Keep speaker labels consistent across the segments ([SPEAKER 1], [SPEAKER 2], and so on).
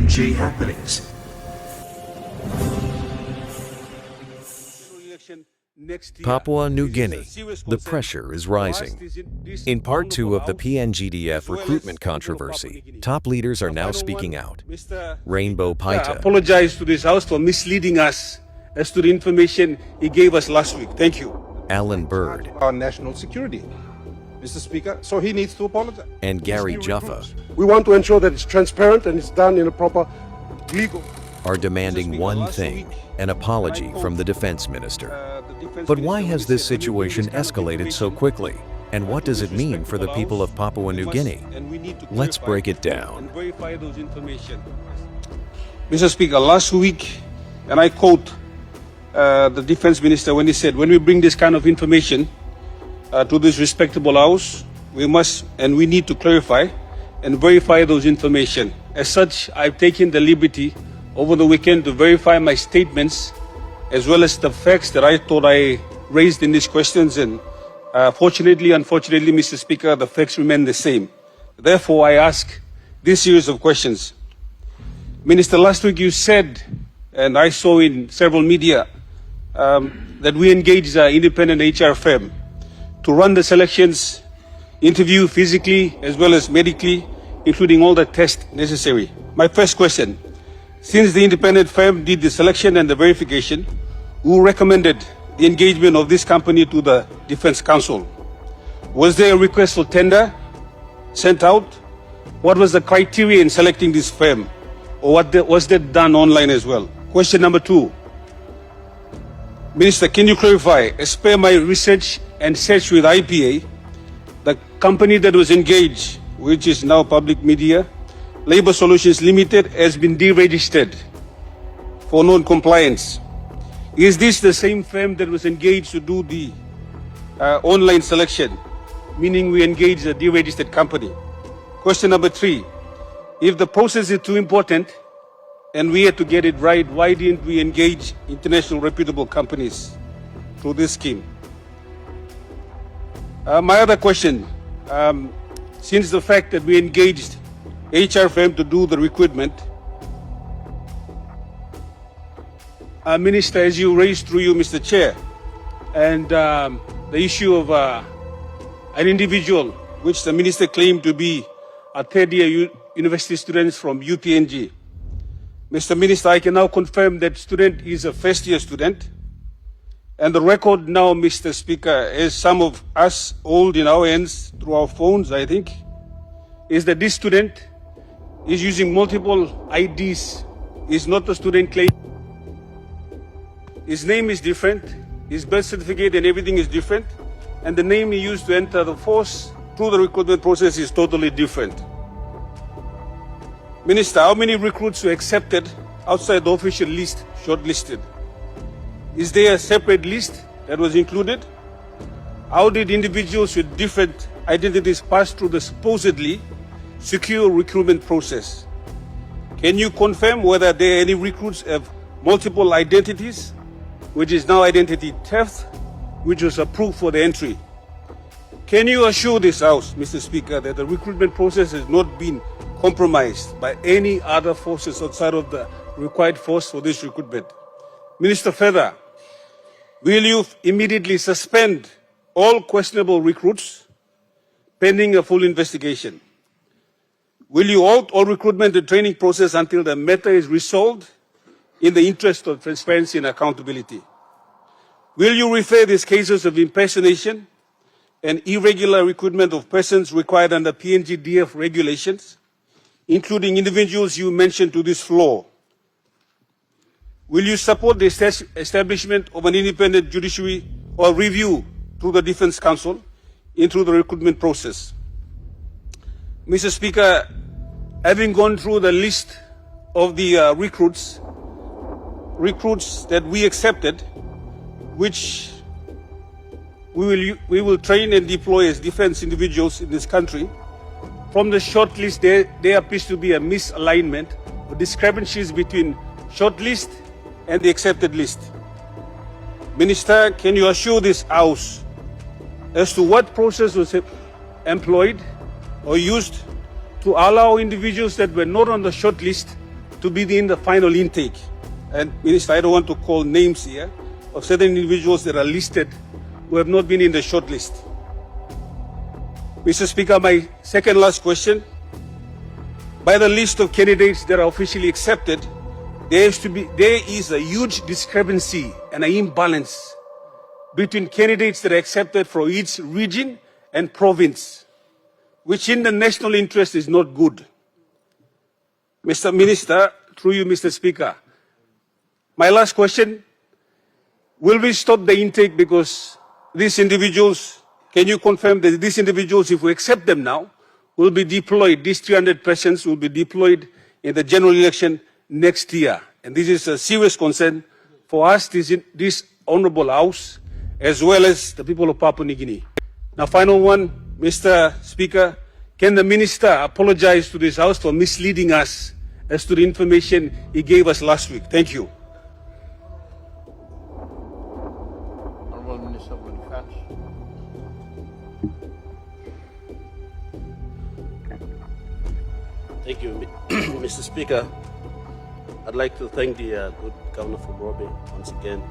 [SPEAKER 1] PNG Happenings.
[SPEAKER 2] Papua New Guinea, the pressure is rising. In Part 2 of the PNGDF recruitment controversy, top leaders are now speaking out. Rainbo Paita
[SPEAKER 3] apologise to this House for misleading us as to the information he gave us last week. Thank you.
[SPEAKER 2] Allan Bird
[SPEAKER 4] Our national security, Mr. Speaker, so he needs to apologize.
[SPEAKER 2] and Garry Juffa
[SPEAKER 5] We want to ensure that it's transparent and it's done in a proper legal.
[SPEAKER 2] are demanding one thing, an apology from the defense minister. But why has this situation escalated so quickly? And what does it mean for the people of Papua New Guinea? Let's break it down.
[SPEAKER 3] Verify those information. Mr. Speaker, last week, and I quote the defense minister when he said, when we bring this kind of information to this respectable house, we must and we need to clarify and verify those information. As such, I've taken the liberty over the weekend to verify my statements as well as the facts that I thought I raised in these questions, and unfortunately, Mr. Speaker, the facts remain the same. Therefore, I ask this series of questions. Minister, last week you said, and I saw in several media, that we engaged an independent HR firm to run the selections, interview physically as well as medically, including all the tests necessary. My first question, since the independent firm did the selection and the verification, who recommended the engagement of this company to the Defense Council? Was there a request for tender sent out? What was the criteria in selecting this firm? Or was that done online as well? Question number 2. Minister, can you clarify, as per my research and search with IPA, the company that was engaged, which is now public media, Labour Solutions Limited, has been deregistered for non-compliance. Is this the same firm that was engaged to do the online selection, meaning we engaged a deregistered company? Question number 3, if the process is too important and we had to get it right, why didn't we engage international reputable companies through this scheme? My other question, since the fact that we engaged HR firm to do the recruitment, Minister, as you raised through you, Mr. Chair, and the issue of an individual, which the Minister claimed to be a third-year university student from UPNG. Mr. Minister, I can now confirm that student is a first-year student, and the record now, Mr. Speaker, as some of us hold in our hands through our phones, I think, is that this student is using multiple IDs. Is not a student claim. His name is different, his birth certificate and everything is different, and the name he used to enter the force through the recruitment process is totally different. Minister, how many recruits were accepted outside the official list shortlisted? Is there a separate list that was included? How did individuals with different identities pass through the supposedly secure recruitment process? Can you confirm whether there are any recruits have multiple identities, which is now identity theft, which was approved for the entry? Can you assure this House, Mr. Speaker, that the recruitment process has not been compromised by any other forces outside of the required force for this recruitment? Minister, further, will you immediately suspend all questionable recruits pending a full investigation? Will you halt all recruitment and training process until the matter is resolved in the interest of transparency and accountability? Will you refer these cases of impersonation and irregular recruitment of persons required under PNGDF regulations, including individuals you mentioned, to this floor? Will you support the establishment of an independent judiciary or review through the Defense Council into the recruitment process? Mr. Speaker, having gone through the list of the recruits that we accepted, which we will train and deploy as defense individuals in this country, from the short list there appears to be a misalignment or discrepancies between short list and the accepted list. Minister, can you assure this House as to what process was employed or used to allow individuals that were not on the short list to be in the final intake. And Minister, I don't want to call names here of certain individuals that are listed who have not been in the shortlist. Mr. Speaker, my second last question. By the list of candidates that are officially accepted, there is a huge discrepancy and an imbalance between candidates that are accepted for each region and province, which in the national interest is not good. Mr. Minister, through you, Mr. Speaker, my last question, will we stop the intake because these individuals, can you confirm that these individuals, if we accept them now, will be deployed, these 300 persons will be deployed in the general election next year? And this is a serious concern for us, this honorable House, as well as the people of Papua New Guinea. Now, final one, Mr. Speaker, can the Minister apologize to this House for misleading us as to the information he gave us last week? Thank you.
[SPEAKER 1] Honorable Minister of Defense.
[SPEAKER 6] Thank you, Mr. Speaker. I'd like to thank the good Governor for Bribery once again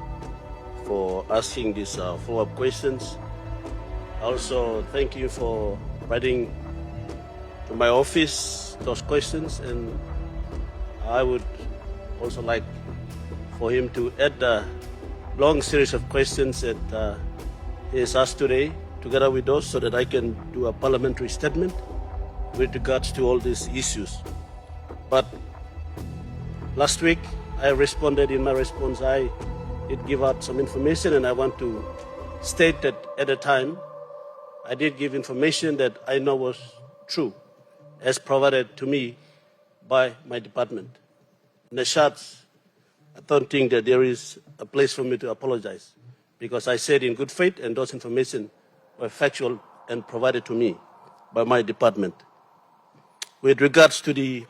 [SPEAKER 6] for asking these follow-up questions. Also, thank you for writing to my office those questions, and I would also like for him to add a long series of questions that he has asked today, together with those, so that I can do a parliamentary statement with regards to all these issues. But last week, I responded. In my response, I did give out some information, and I want to state that at the time, I did give information that I know was true, as provided to me by my department. In the shots, I don't think that there is a place for me to apologize, because I said in good faith, and those information were factual and provided to me by my department. With regards to the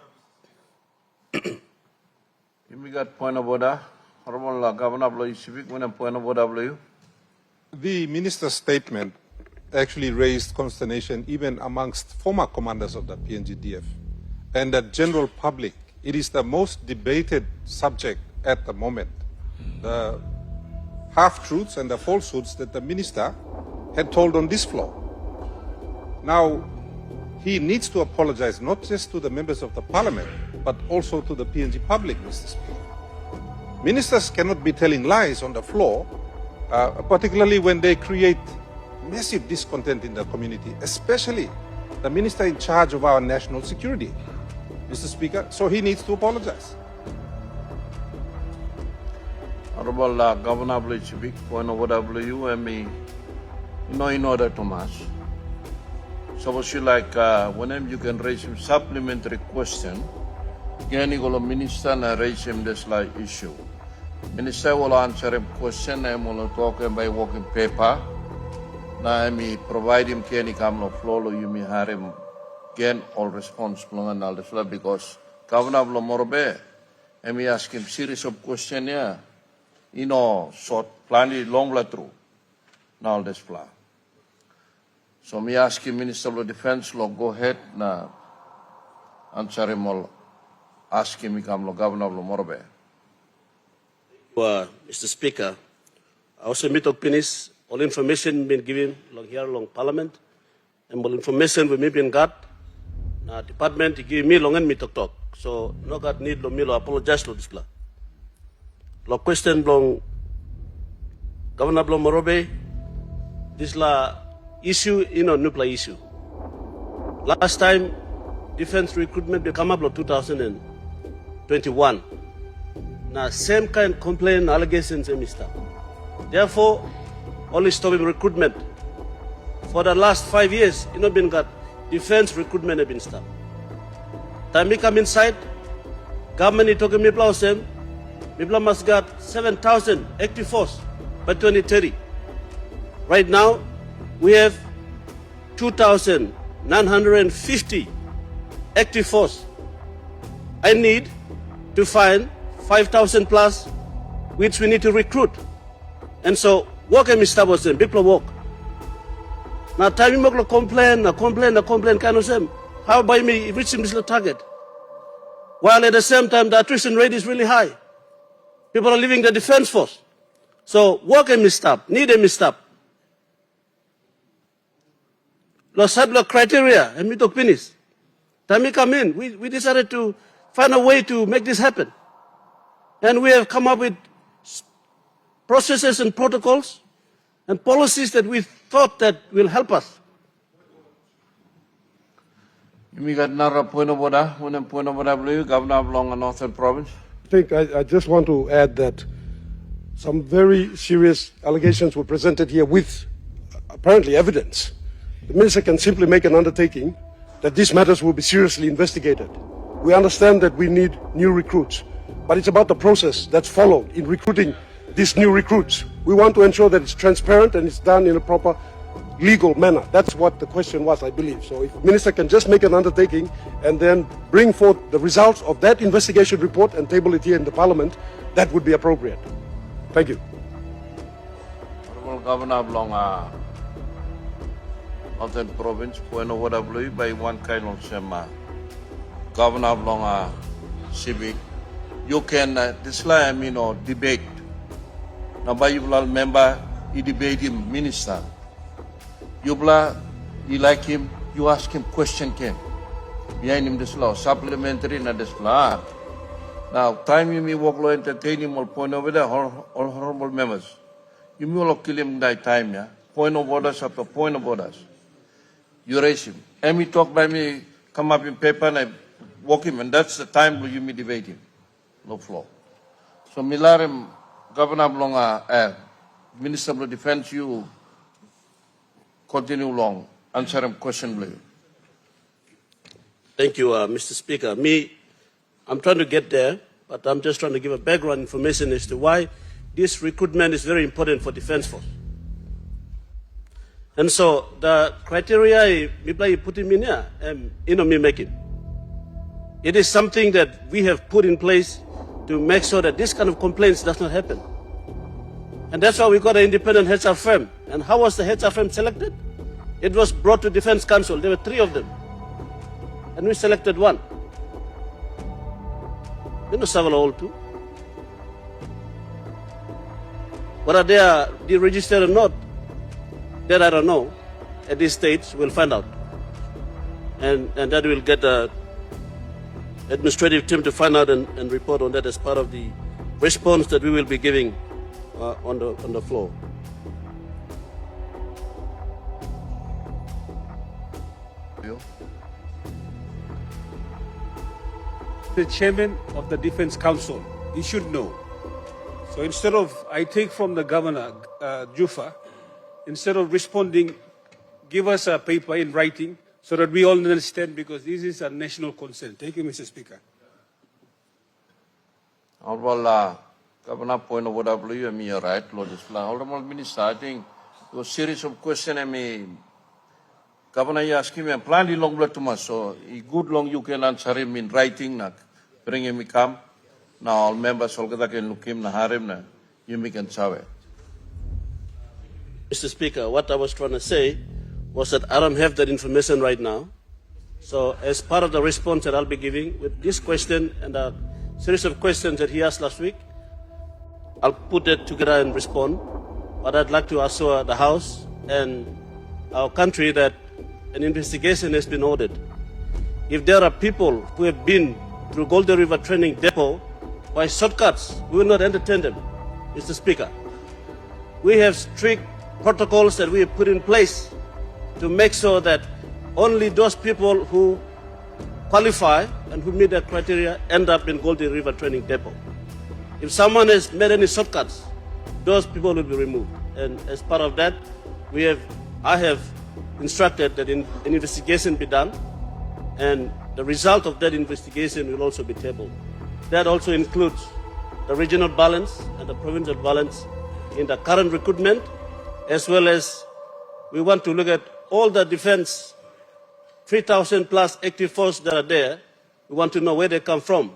[SPEAKER 1] Immediate point of order. Honorable Governor, please speak when a point of order, please.
[SPEAKER 4] The minister's statement actually raised consternation even amongst former commanders of the PNGDF and the general public. It is the most debated subject at the moment. The half-truths and the falsehoods that the minister had told on this floor. Now, he needs to apologize not just to the members of the parliament, but also to the PNG public, Mr. Speaker. Ministers cannot be telling lies on the floor, particularly when they create massive discontent in the community, especially the minister in charge of our national security, Mr. Speaker. So he needs to apologize.
[SPEAKER 1] Honorable Governor, please speak. Point of order, please. In order to match. Suppose you like, whenever you can raise a supplementary question, Gani will minister and raise him this like issue. Minister will answer him question and will talk him by working paper. Now I may provide him Kenny Kamlo flow, you may have him gain all response and all this because Governor of Lomorobe, and me ask him series of questions here, short plan long through. Now this plan. So me ask him Minister of Defense, go ahead na answer him all. Ask him become Governor of Lomorobe.
[SPEAKER 6] Mr. Speaker, I also meet up finish all information been given long Parliament, and all information we may been got. Na department give me long and me talk. So no got need lo me lo apologize lo this la. Lo question long Governor of Lomorobe, this la issue nuclear issue. Last time defense recruitment become up 2021. Now same kind of complaint allegations Mr. Therefore, only stopping recruitment. For the last 5 years, been got defense recruitment have been stopped. Time we come inside, government is talking me must got 7,000 active force by 2030. Right now, we have 2,950 active force. I need to find 5,000 plus, which we need to recruit. And so, work and Mr. Bosen, people work. Now, time you complain, kind of same. How by me reaching this target? while at the same time the attrition rate is really high. People are leaving the defense force. So work and stop, need and stop. Los Sablo criteria, and we took finish. Time we come in, we decided to find a way to make this happen. And we have come up with processes and protocols and policies that we thought that will help us.
[SPEAKER 1] You got another point of order, Governor of Long and Northern Province.
[SPEAKER 5] I just want to add that some very serious allegations were presented here with apparently evidence. The Minister can simply make an undertaking that these matters will be seriously investigated. We understand that we need new recruits, but it's about the process that's followed in recruiting these new recruits. We want to ensure that it's transparent and it's done in a proper legal manner. That's what the question was, I believe. So if the Minister can just make an undertaking and then bring forth the results of that investigation report and table it here in the Parliament, that would be appropriate. Thank you.
[SPEAKER 1] Honorable Governor of Long Northern Province, point of order by one kind of Sema. Governor of Long Civic. You can debate. Now by you member, you debate him, Minister. You like him, you ask him question came. Behind him this law, supplementary na this law. Now, time you may walk law entertain him or point over there, all honorable members. You may all kill him that time, yeah? Point of orders after point of orders. You raise him. And me talk by me, come up in paper and I walk him, and that's the time where you may debate him. No floor. So Milarim, Governor Blonga, Minister of Defense, you continue long. Answer him question, please.
[SPEAKER 6] Thank you, Mr. Speaker. I'm trying to get there, but I'm just trying to give a background information as to why this recruitment is very important for Defense Force. And so the criteria you put in here, me making. It is something that we have put in place to make sure that this kind of complaints does not happen. And that's why we got an independent HR firm. And how was the HR firm selected? It was brought to Defense Council. There were 3 of them. And we selected one. We know several all too. Whether they are deregistered or not, that I don't know. At this stage, we'll find out. And that will get the administrative team to find out and report on that as part of the response that we will be giving on the floor.
[SPEAKER 3] The chairman of the Defense Council, he should know. So instead of, I take from the Governor, Juffa, instead of responding, give us a paper in writing so that we all understand, because this is a national concern. Thank you, Mr. Speaker.
[SPEAKER 1] Honorable Governor, point of order, you're right, Lord. Honorable Minister, I think it was a series of questions. Governor, you ask him, and plan long blood too much, so good long you can answer him in writing, bring him come. Now all members all can look him, harim, you make and sawe.
[SPEAKER 6] Mr. Speaker, what I was trying to say was that I don't have that information right now. So as part of the response that I'll be giving with this question and a series of questions that he asked last week, I'll put that together and respond. But I'd like to assure the House and our country that an investigation has been ordered. If there are people who have been through Golden River Training Depot by shortcuts, we will not entertain them, Mr. Speaker. We have strict protocols that we have put in place to make sure that only those people who qualify and who meet that criteria end up in Golden River Training Depot. If someone has made any shortcuts, those people will be removed. And as part of that, I have instructed that an investigation be done, and the result of that investigation will also be tabled. That also includes the regional balance and the provincial balance in the current recruitment, as well as we want to look at all the defense 3,000 plus active force that are there. We want to know where they come from.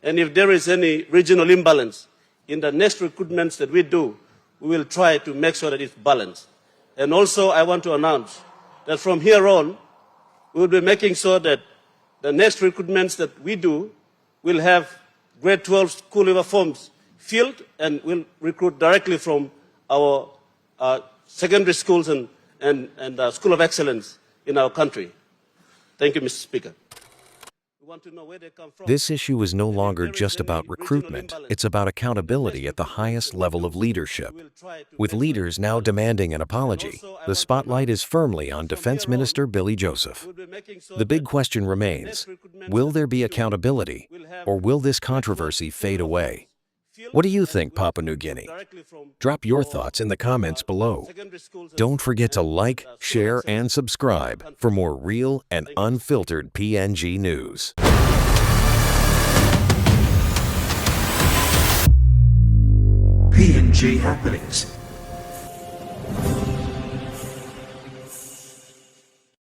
[SPEAKER 6] And if there is any regional imbalance in the next recruitments that we do, we will try to make sure that it's balanced. And also I want to announce that from here on, we will be making sure that the next recruitments that we do will have grade 12 school leaver forms filled and will recruit directly from our secondary schools and school of excellence in our country. Thank you, Mr. Speaker. We want to know where they come from.
[SPEAKER 2] This issue is no longer just about recruitment, it's about accountability at the highest level of leadership. With leaders now demanding an apology, the spotlight is firmly on Defense Minister Billy Joseph. The big question remains, will there be accountability, or will this controversy fade away? What do you think, Papua New Guinea? Drop your thoughts in the comments below. Don't forget to like, share, and subscribe for more real and unfiltered PNG news.
[SPEAKER 7] PNG Happenings.